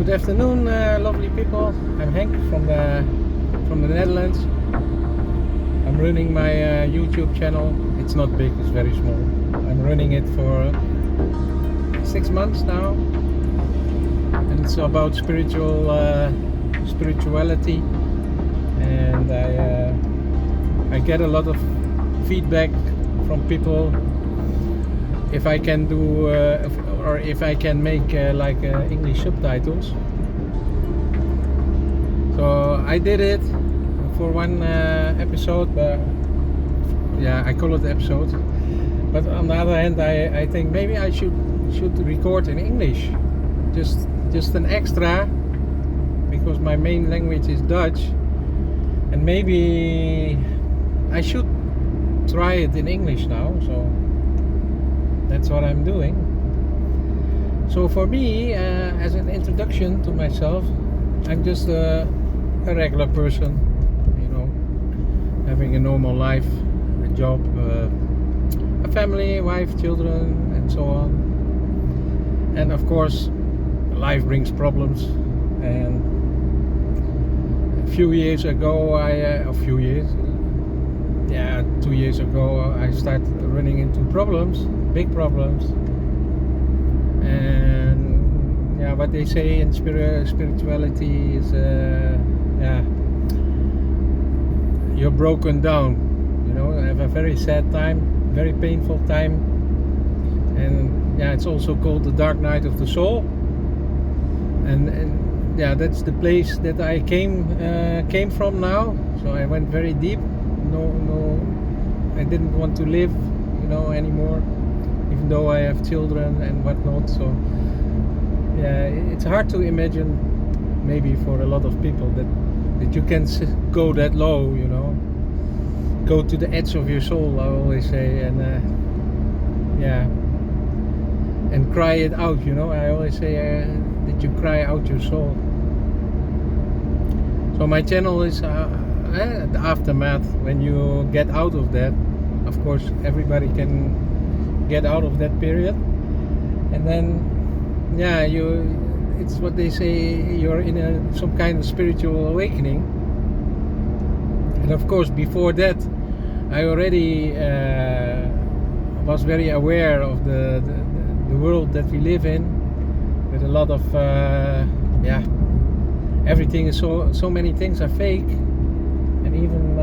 Good afternoon, lovely people. I'm Henk from the Netherlands. I'm running my YouTube channel. It's not big, it's very small. I'm running it for 6 months now, and it's about spirituality. And I get a lot of feedback from people if I can do or if I can make English subtitles. So I did it for one episode, but yeah, I call it episode. But on the other hand, I think maybe I should record in English, just an extra, because my main language is Dutch, and maybe I should try it in English now. So that's what I'm doing. So for me, as an introduction to myself, I'm just a regular person, having a normal life, a job, a family, wife, children, and so on. And of course, life brings problems. And a few years ago, 2 years ago, I started running into problems, big problems. And yeah, what they say in spirituality is, you're broken down. I have a very sad time, very painful time, and yeah, it's also called the dark night of the soul. And yeah, that's the place that I came from now. So I went very deep. No, I didn't want to live, anymore, even though I have children and whatnot. So yeah, it's hard to imagine, maybe for a lot of people, that you can go that low, go to the edge of your soul, I always say, and and cry it out. I always say that you cry out your soul. So my channel is the aftermath. When you get out of that, of course everybody can get out of that period, and then it's what they say, you're in some kind of spiritual awakening. And of course, before that, I already was very aware of the world that we live in, with a lot of everything is so many things are fake, and even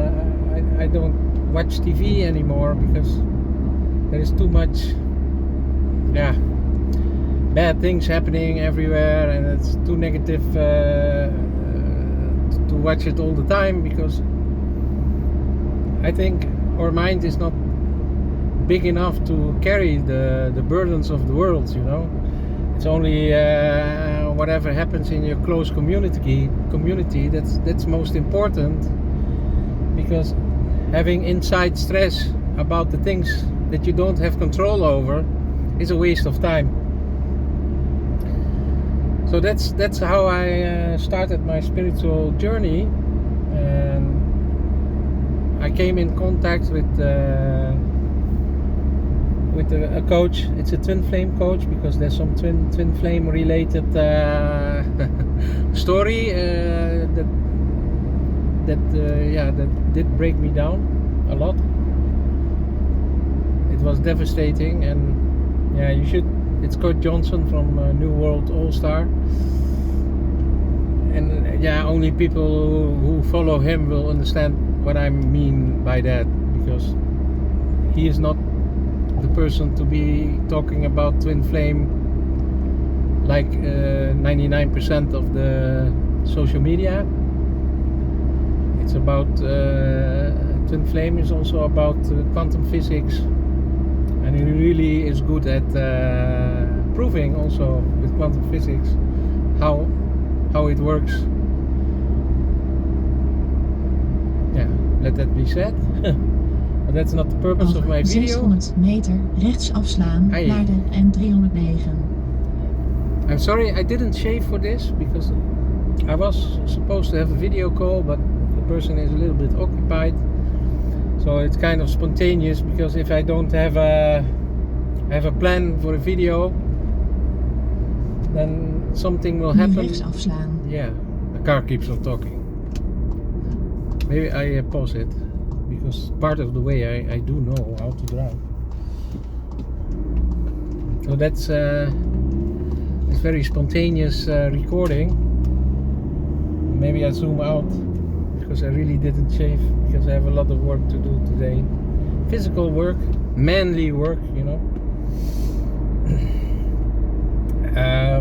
I don't watch TV anymore because there is too much bad things happening everywhere, and it's too negative to watch it all the time, because I think our mind is not big enough to carry the burdens of the world. It's only whatever happens in your close community that's most important, because having inside stress about the things that you don't have control over is a waste of time. So that's how I started my spiritual journey, and I came in contact with a coach. It's a twin flame coach, because there's some twin flame related story that did break me down a lot. It was devastating, and you should. It's Coach Johnson from New World All Star, and only people who follow him will understand what I mean by that, because he is not the person to be talking about twin flame like 99% of the social media. It's about twin flame is also about quantum physics, and he really is good at proving also with quantum physics how it works. Let that be said. But that's not the purpose of my video. 600 meter rechts afslaan naar de N309. I'm sorry I didn't shave for this, because I was supposed to have a video call, but the person is a little bit occupied. So it's kind of spontaneous, because if I don't have a plan for a video, then something will Nu happen. rechts afslaan. Yeah, the car keeps on talking. Maybe I pause it, because part of the way I do know how to drive. So that's it's very spontaneous recording. Maybe I zoom out, because I really didn't shave, because I have a lot of work to do today. Physical work, manly work, you know.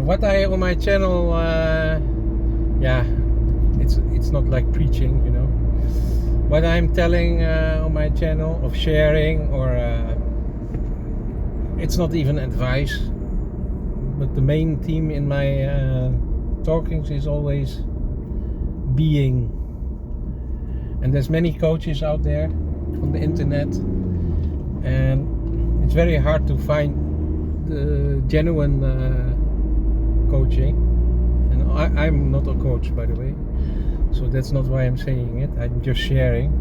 What I on my channel, yeah, it's not like preaching, you know. What I'm telling on my channel of sharing, or it's not even advice, but the main theme in my talkings is always being. And there's many coaches out there on the internet, and it's very hard to find the genuine coaching. And I'm not a coach, by the way, so that's not why I'm saying it. I'm just sharing.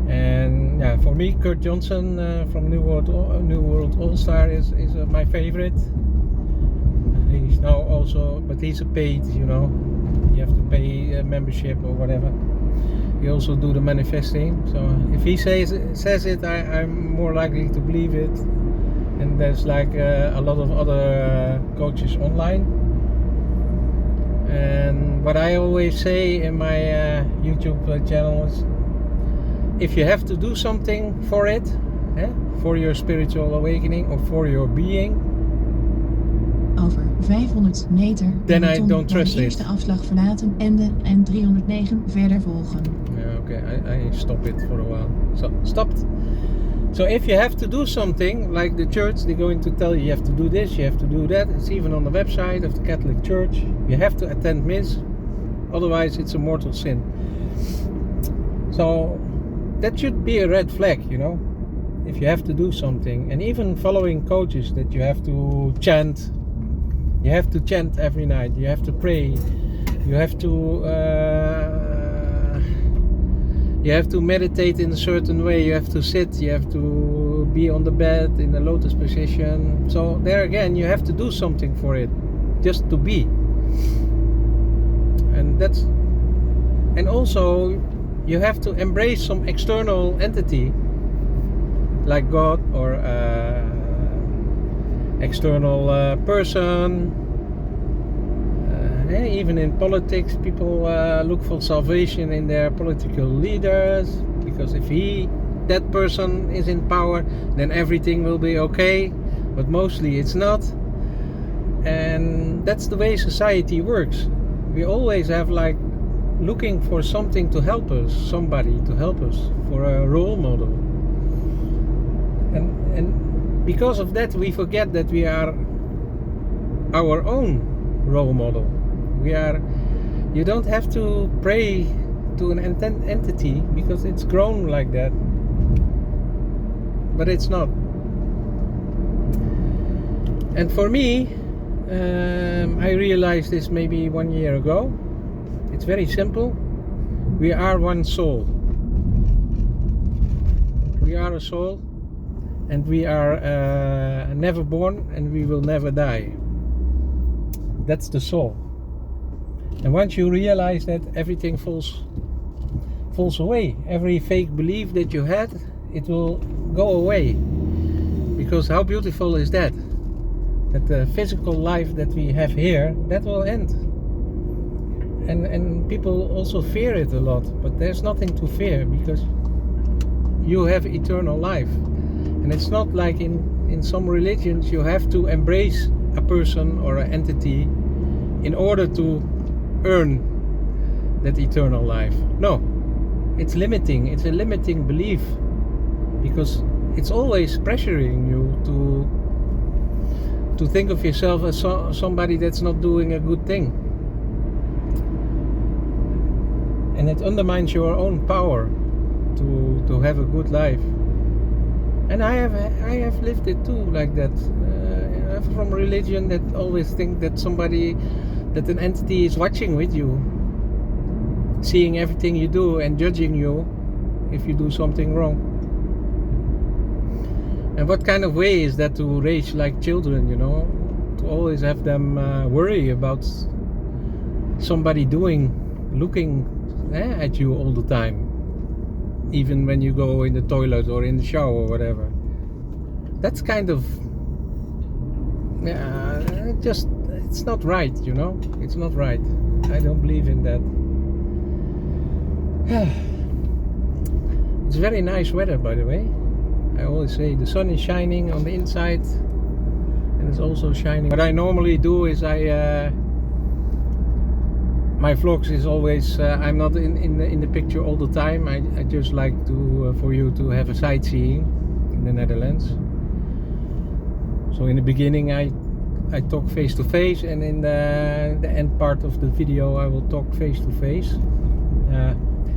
And yeah, for me, Kurt Johnson from New World All Star is my favorite. He's now also, but he's a paid, you know, you have to pay a membership or whatever. He also do the manifesting. So if he says it, I'm more likely to believe it. And there's like a lot of other coaches online. And what I always say in my YouTube channel is, if you have to do something for it, for your spiritual awakening or for your being, Over 500 meter then I rotonde don't trust bij de it. eerste afslag verlaten en 309 verder volgen. Yeah, okay, I stop it for a while. So, stopped. So if you have to do something, like the church, they're going to tell you have to do this, you have to do that. It's even on the website of the Catholic Church. You have to attend Mass, otherwise it's a mortal sin. So that should be a red flag, you know, if you have to do something. And even following coaches that you have to chant. You have to chant every night. You have to pray. You have to meditate in a certain way. You have to sit. You have to be on the bed in a lotus position. So there again, you have to do something for it, just to be. And also you have to embrace some external entity, like God or external person. Even in politics, people look for salvation in their political leaders, because if that person is in power, then everything will be okay. But mostly it's not. And that's the way society works. We always have like looking for something to help us, somebody to help us, for a role model. And because of that, we forget that we are our own role model. You don't have to pray to an entity, because it's grown like that, but it's not. And for me, I realized this maybe 1 year ago. It's very simple. We are one soul. We are a soul, and we are never born, and we will never die. That's the soul. And once you realize that, everything falls away. Every fake belief that you had, it will go away. Because how beautiful is that? That the physical life that we have here, that will end. And people also fear it a lot, but there's nothing to fear, because you have eternal life. And it's not like in some religions you have to embrace a person or an entity in order to earn that eternal life. No, it's limiting. It's a limiting belief, because it's always pressuring you to think of yourself as somebody that's not doing a good thing, and it undermines your own power to have a good life. And I have lived it too, like that. From religion that always think that an entity is watching with you, seeing everything you do and judging you if you do something wrong. And what kind of way is that to raise like children, you know, to always have them worry about somebody looking at you all the time, even when you go in the toilet or in the shower or whatever. That's kind of just, it's not right, you know. It's not right. I don't believe in that. It's very nice weather, by the way. I always say the sun is shining on the inside and it's also shining. What I normally do is my vlogs is always I'm not in the picture all the time. I just like to for you to have a sightseeing in the Netherlands. So in the beginning I talk face to face, and in the end part of the video I will talk face to face.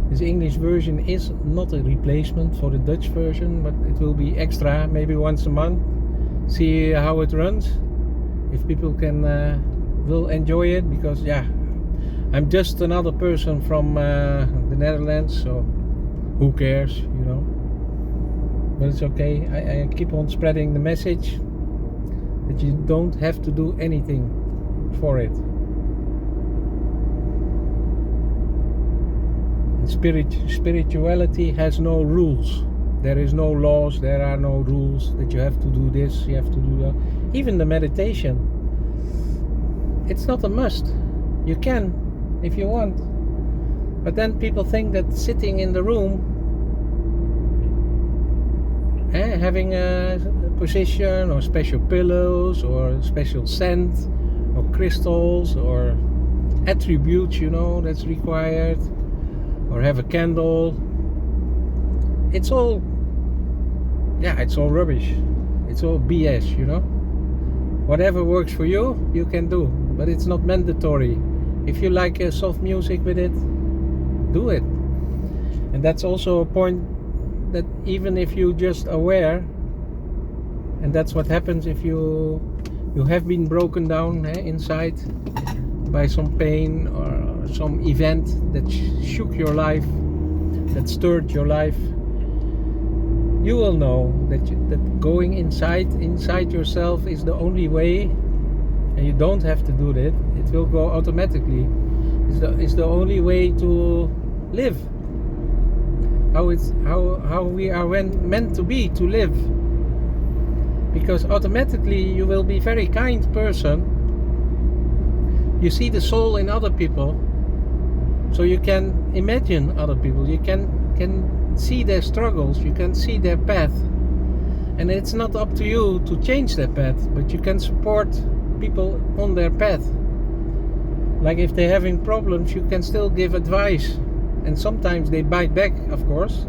This English version is not a replacement for the Dutch version, but it will be extra, maybe once a month. See how it runs, if people will enjoy it, because yeah, I'm just another person from the Netherlands, so who cares, you know. But it's okay. I keep on spreading the message that you don't have to do anything for it. And spirituality has no rules. There is no laws, there are no rules that you have to do this, you have to do that. Even the meditation, it's not a must. You can if you want. But then people think that sitting in the room, having a position or special pillows or special scent or crystals or attributes, you know, that's required, or have a candle, it's all rubbish. It's all BS, you know. Whatever works for you, you can do, but it's not mandatory. If you like soft music with it, do it. And that's also a point, that even if you just aware, and that's what happens if you have been broken down inside by some pain or some event that shook your life, that stirred your life, you will know that going inside yourself is the only way, and you don't have to do that. It will go automatically. It's the only way to live. How we are meant to be, to live. Because automatically you will be a very kind person. You see the soul in other people, so you can imagine other people. You can see their struggles. You can see their path, and it's not up to you to change their path, but you can support people on their path. Like if they're having problems, you can still give advice, and sometimes they bite back, of course,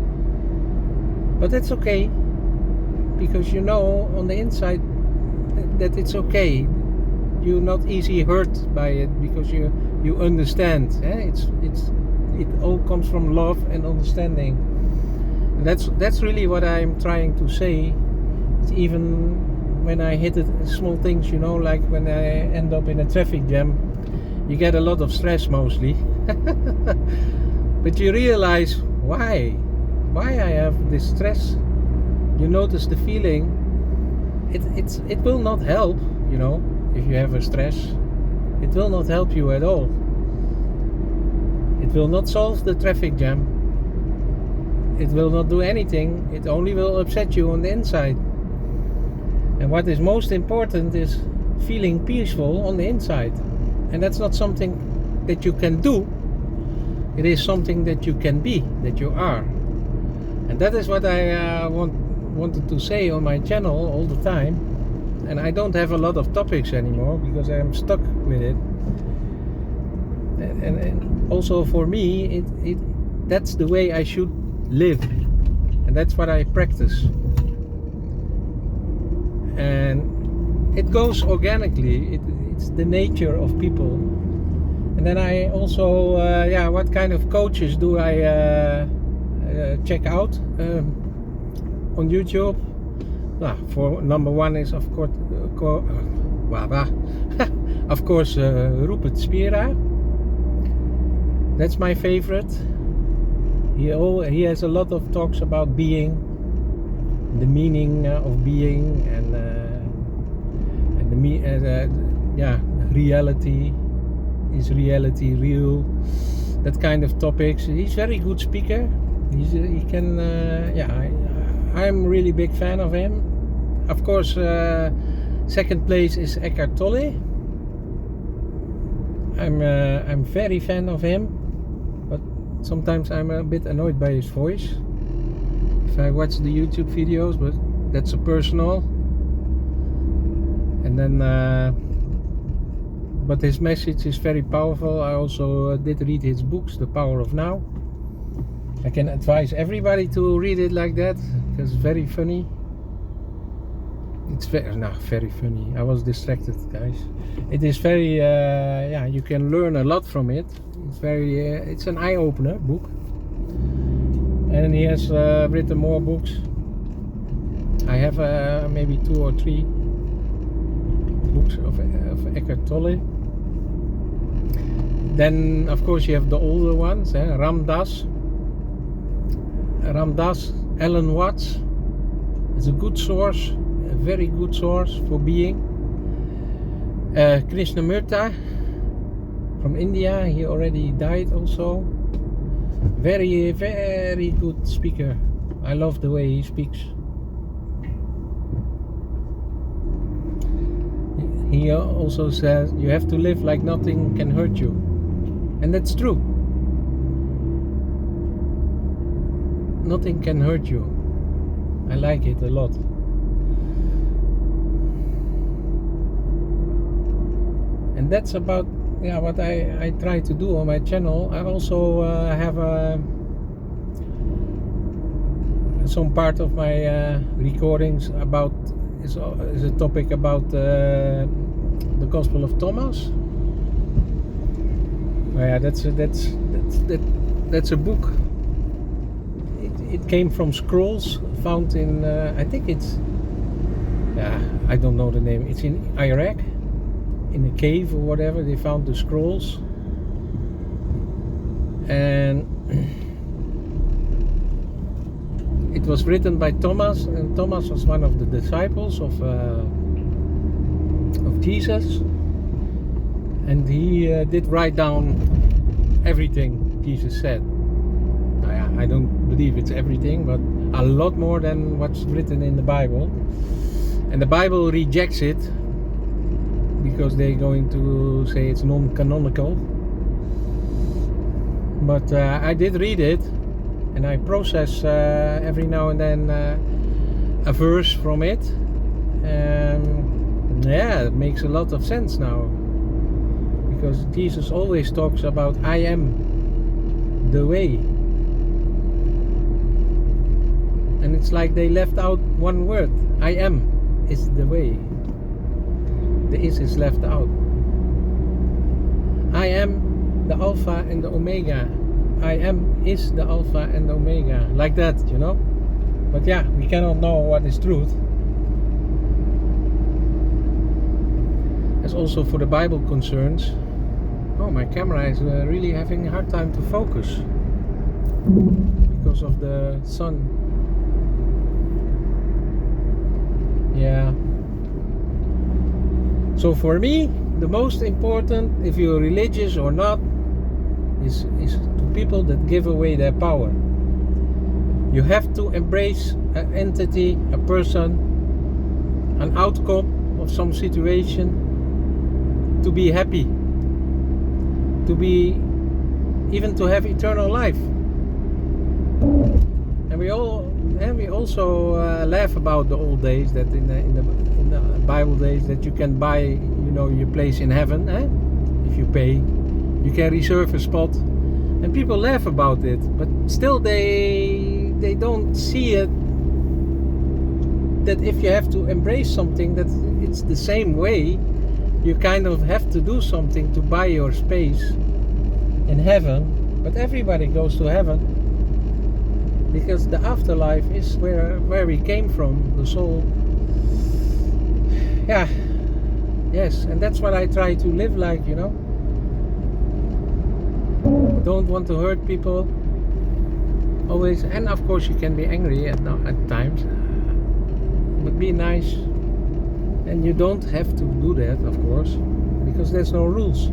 but that's okay, because you know on the inside that it's okay. You're not easy hurt by it, because you understand. It all comes from love and understanding, and that's really what I'm trying to say. It's even when I hit small things, you know, like when I end up in a traffic jam, you get a lot of stress mostly. But you realize why I have this stress. You notice the feeling. It will not help, you know, if you have a stress. It will not help you at all. It will not solve the traffic jam. It will not do anything. It only will upset you on the inside. And what is most important is feeling peaceful on the inside. And that's not something that you can do. It is something that you can be, that you are. And that is what I wanted to say on my channel all the time. And I don't have a lot of topics anymore, because I'm stuck with it. And also for me, that's the way I should live. And that's what I practice. And it goes organically. It's the nature of people. And then I also, what kind of coaches do I check out on YouTube? For number one is of course Rupert Spira. That's my favorite. He has a lot of talks about being, the meaning of being, and reality. Is reality real? That kind of topics. He's very good speaker. He can. I'm really big fan of him. Of course, second place is Eckhart Tolle. I'm very fan of him, but sometimes I'm a bit annoyed by his voice if I watch the YouTube videos, but that's a personal. And then but his message is very powerful. I also did read his books, The Power of Now. I can advise everybody to read it like that, because it's very funny. It's very funny. I was distracted, guys. It is very you can learn a lot from it. It's very it's an eye-opener book. And he has written more books. I have maybe 2 or 3 books of Eckhart Tolle. Then of course you have the older ones, Ram Dass, Alan Watts. It's a good source, a very good source for being. Krishnamurti from India, he already died also. Very, very good speaker. I love the way he speaks. He also says you have to live like nothing can hurt you. And that's true. Nothing can hurt you. I like it a lot. And that's about what I try to do on my channel. I also have some part of my recordings about is a topic about the Gospel of Thomas. That's a book. It came from scrolls found in I think it's I don't know the name. It's in Iraq, in a cave or whatever. They found the scrolls, and it was written by Thomas, and Thomas was one of the disciples of Jesus, and he did write down everything Jesus said. I don't believe it's everything, but a lot more than what's written in the Bible. And the Bible rejects it because they're going to say it's non-canonical. But I did read it, and I process every now and then a verse from it. It makes a lot of sense now, because Jesus always talks about I am the way. And it's like they left out one word. I am is the way. The is left out. I am the Alpha and the Omega. I am is the Alpha and the Omega. Like that, you know. But we cannot know what is truth. As also for the Bible concerns. Oh, my camera is really having a hard time to focus because of the sun. So for me, the most important, if you're religious or not, is to people that give away their power. You have to embrace an entity, a person, an outcome of some situation to be happy, to be, even to have eternal life. And we also laugh about the old days, that in the Bible days, that you can buy, your place in heaven, if you pay, you can reserve a spot, and people laugh about it. But still, they don't see it. That if you have to embrace something, that it's the same way. You kind of have to do something to buy your space in heaven. But everybody goes to heaven, because the afterlife is where we came from, the soul. Yes, and that's what I try to live like, Don't want to hurt people always, and of course you can be angry at times, but be nice. And you don't have to do that, of course, because there's no rules.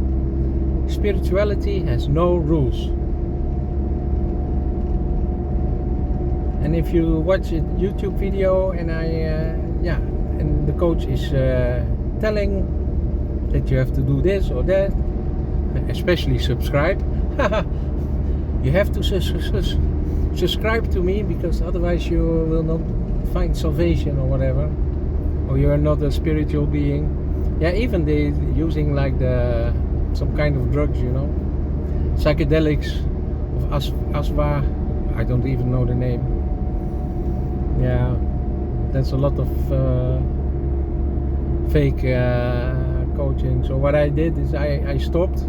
Spirituality has no rules. And if you watch a YouTube video and and the coach is telling that you have to do this or that, especially subscribe, you have to subscribe to me, because otherwise you will not find salvation or whatever, or you are not a spiritual being. Yeah, even they using like some kind of drugs, psychedelics of aswa. I don't even know the name. Yeah, that's a lot of fake coaching. So what I did is I stopped.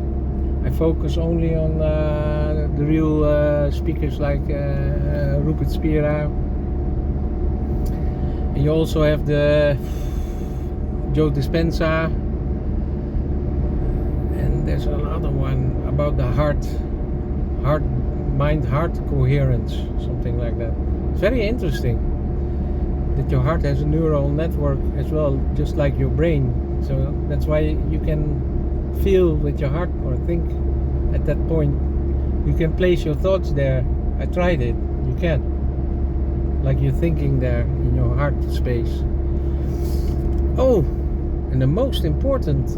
I focus only on the real speakers like Rupert Spira. And you also have the Joe Dispenza. And there's another one about the mind-heart coherence, something like that. It's very interesting that your heart has a neural network as well, just like your brain. So that's why you can feel with your heart or think at that point. You can place your thoughts there. I tried it. You can. Like you're thinking there in your heart space. Oh, and the most important,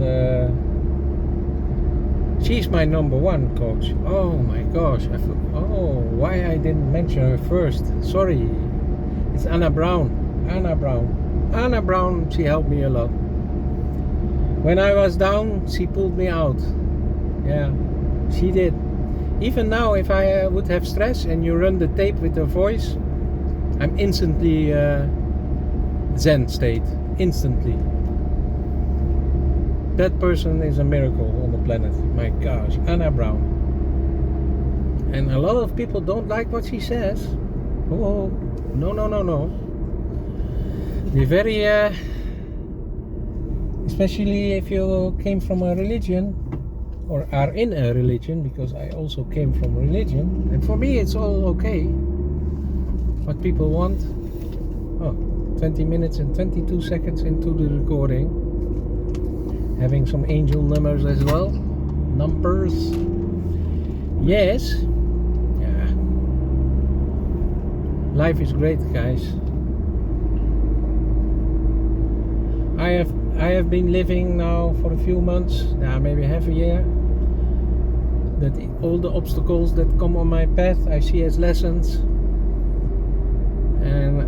she's my number one coach. Oh my gosh. Why I didn't mention her first. Sorry. It's Anna Brown. Anna Brown, she helped me a lot. When I was down, she pulled me out. Yeah, she did. Even now, if I would have stress and you run the tape with her voice, I'm instantly Zen state. Instantly. That person is a miracle on the planet. My gosh, Anna Brown. And a lot of people don't like what she says. Oh, no. Be very, especially if you came from a religion or are in a religion, because I also came from religion, and for me it's all okay. What people want. 20 minutes and 22 seconds into the recording. Having some angel numbers as well. Numbers. Yes. Yeah. Life is great, guys. I have been living now for a few months, maybe half a year, that all the obstacles that come on my path I see as lessons, and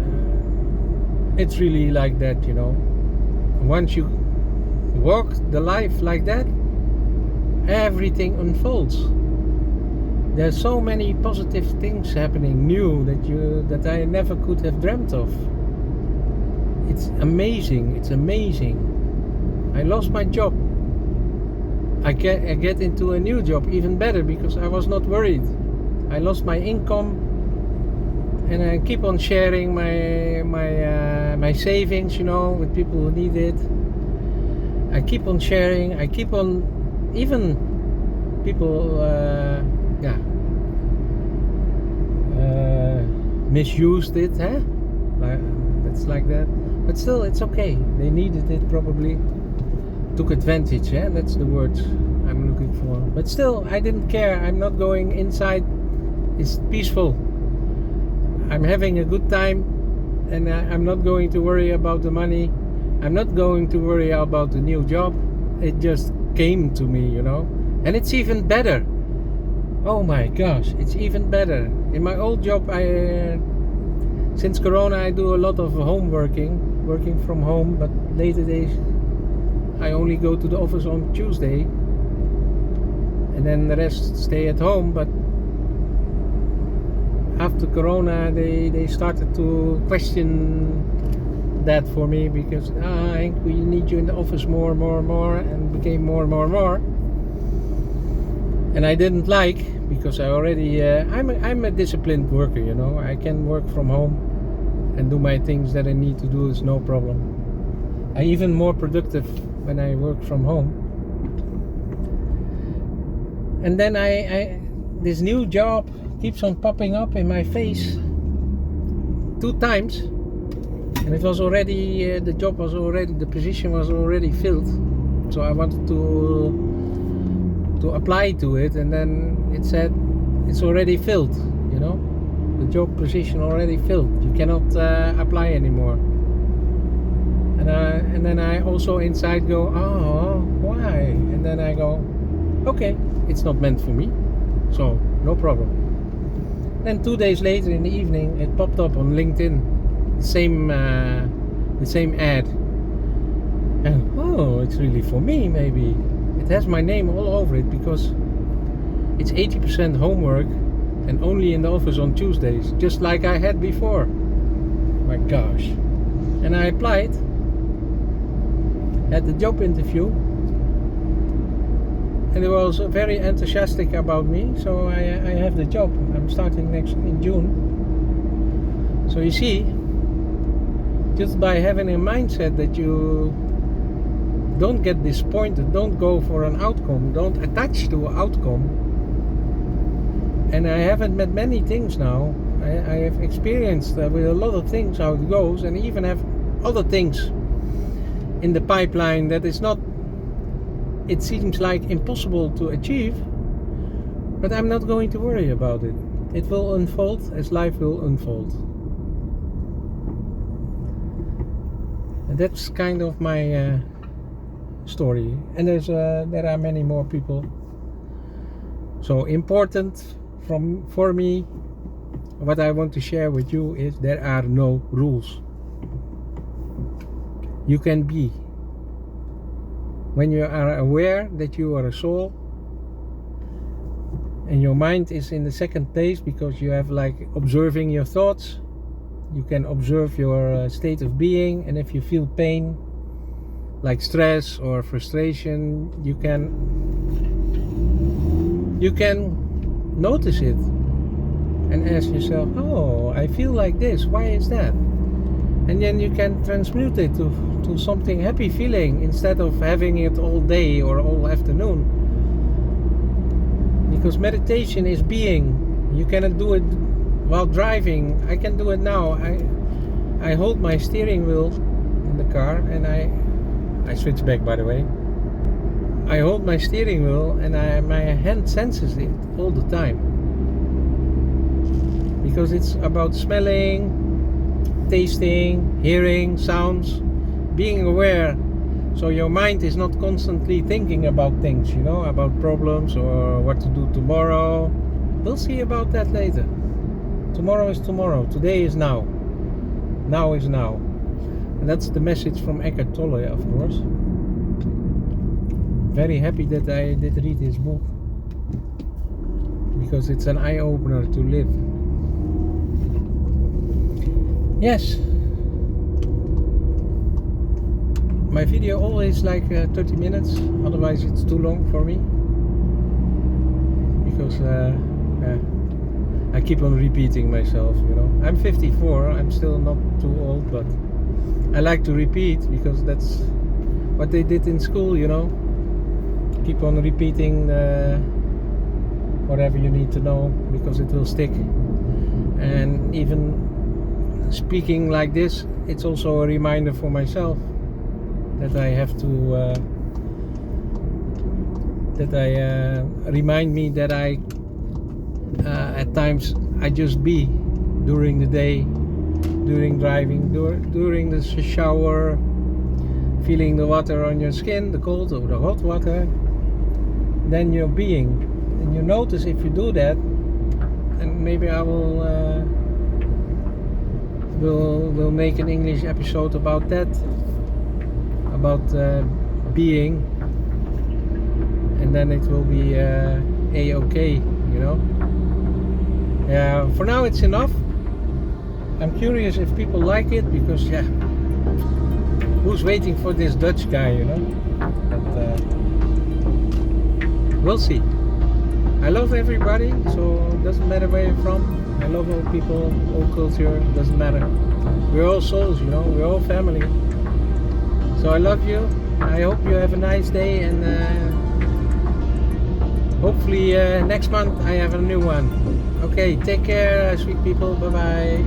it's really like that, once you walk the life like that, everything unfolds. There's so many positive things happening new that I never could have dreamt of. It's amazing. I lost my job. I get into a new job, even better, because I was not worried. I lost my income, and I keep on sharing my savings, with people who need it. I keep on sharing. I keep on, even people, misused it, It's like that. But still, it's okay. They needed it probably. Took advantage, that's the word I'm looking for. But still, I didn't care. I'm not going inside. It's peaceful. I'm having a good time, and I'm not going to worry about the money. I'm not going to worry about the new job. It just came to me, And it's even better. Oh my gosh, it's even better. In my old job, since Corona, I do a lot of working from home, but later days I only go to the office on Tuesday, and then the rest stay at home. But after Corona, they started to question that for me, because Henk, we need you in the office more, and became more. And I didn't like, because I already I'm a disciplined worker, I can work from home and do my things that I need to do. Is no problem. I'm even more productive when I work from home. And then I this new job keeps on popping up in my face 2 times. and it was already the job was already, the position was already filled. So I wanted to apply to it, and then it said it's already filled. You know, the job position already filled. You cannot apply anymore. And then I also inside go, oh, why? And then I go, okay, it's not meant for me, so no problem. Then 2 days later in the evening, it popped up on LinkedIn, the same ad. And oh, it's really for me. Maybe it has my name all over it because it's 80% homework and only in the office on Tuesdays, just like I had before. My gosh! And I applied. Had the job interview, and they were also very enthusiastic about me. So I have the job. I'm starting in June. So you see, just by having a mindset that you don't get disappointed, don't go for an outcome, don't attach to an outcome. And I haven't met many things now. I have experienced with a lot of things how it goes, and even have other things in the pipeline that is not, it seems like impossible to achieve, but I'm not going to worry about it. It will unfold as life will unfold. And that's kind of my story. And there are many more people. So important for me, what I want to share with you is there are no rules. You can be. When you are aware that you are a soul, and your mind is in the second place because you have like observing your thoughts, you can observe your state of being, and if you feel pain, like stress or frustration, you can notice it and ask yourself, oh, I feel like this, why is that? And then you can transmute it to something happy feeling instead of having it all day or all afternoon. Because meditation is being. You cannot do it while driving. I can do it now. I hold my steering wheel in the car, and I switch back, by the way. I hold my steering wheel, and my hand senses it all the time. Because it's about smelling, tasting, hearing, sounds, being aware. So your mind is not constantly thinking about things, you know, about problems or what to do tomorrow. We'll see about that later. Tomorrow is tomorrow. Today is now. Now is now. And that's the message from Eckhart Tolle, of course. Very happy that I did read his book, because it's an eye-opener to live. Yes. My video always like 30 minutes, otherwise it's too long for me. Because I keep on repeating myself, you know. I'm 54, I'm still not too old, but I like to repeat because that's what they did in school, you know. Keep on repeating whatever you need to know, because it will stick. And even speaking like this, it's also a reminder for myself that I have to remind me that I at times I just be during the day, during driving, during the shower, feeling the water on your skin, the cold or the hot water. Then you're being, and you notice if you do that, and maybe I will make an English episode about that, about being, and then it will be a-okay, you know. Yeah, for now it's enough. I'm curious if people like it, because yeah, who's waiting for this Dutch guy, you know? But we'll see. I love everybody, so it doesn't matter where you're from. I love all people, all culture, doesn't matter. We're all souls, you know, we're all family. So I love you. I hope you have a nice day, and hopefully next month I have a new one. Okay, take care, sweet people. Bye bye.